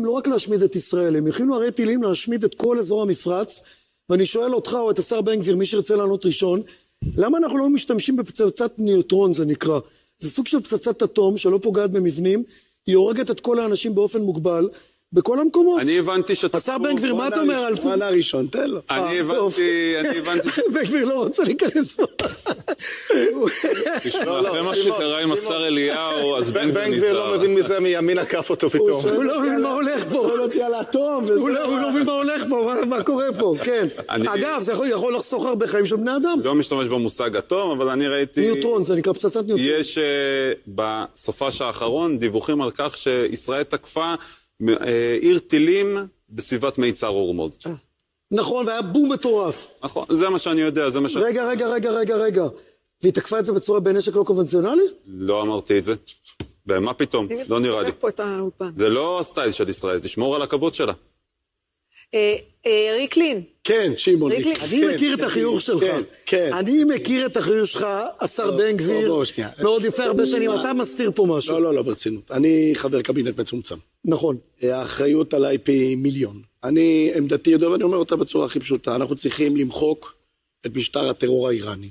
לא רק להשמיד את ישראל, הם הכינו הרי טילים להשמיד את כל אזור המפרץ, ואני שואל אותך או את השר בן גביר, מי שירצה לענות ראשון, למה אנחנו לא משתמשים בפצצת ניוטרון, זה נקרא? זה סוג של פצצת אטום שלא פוגעת במבנים, היא הורגת את כל האנשים באופן מוגבל, בכל המקומות. אני הבנתי השר בן גביר, מה אתה אומר על... מנה ראשון, תן לו. אני הבנתי... בן גביר לא רוצה להיכנס לו. תשמע, אחרי מה שקרה עם השר אליהו, אז בן גביר לא מבין מזה, מימין עקף אותו פתאום. הוא לא מבין מה הולך פה. הוא לא תהיה על האטום. הוא לא מבין מה הולך פה, מה קורה פה, כן. אגב, זה יכול לחסוך הרבה חיים של בני אדם. לא משתמש במושג אטום, אבל אני ראיתי... ניוטרון, זה נקרא פצצת ניוטרון. יש בסופש האחרון דיווחים על כך שישראל תקפה עיר טילים בסביבת מיצר הורמוז. נכון, והיה בום מטורף. נכון, זה מה שאני יודע, זה מה ש... רגע. והיא תקפה את זה בצורה בנשק לא קונבנציונלי? לא אמרתי את זה. ומה פתאום? לא נראה לי. זה לא הסטייל של ישראל, תשמור על הכבוד שלה. ריקלין. כן, שמעון. אני מכיר את החיוך שלך. כן. אני מכיר את החיוך שלך, השר בן גביר. מאוד יפה, הרבה שנים. אתה מסתיר פה משהו. לא, ברצינות. אני חבר קבינט מצומצם. נכון. האחריות עליי פי מיליון. עמדתי ידוע, ואני אומר אותה בצורה הכי פשוטה. אנחנו צריכים למחוק את משטר הטרור האיראני.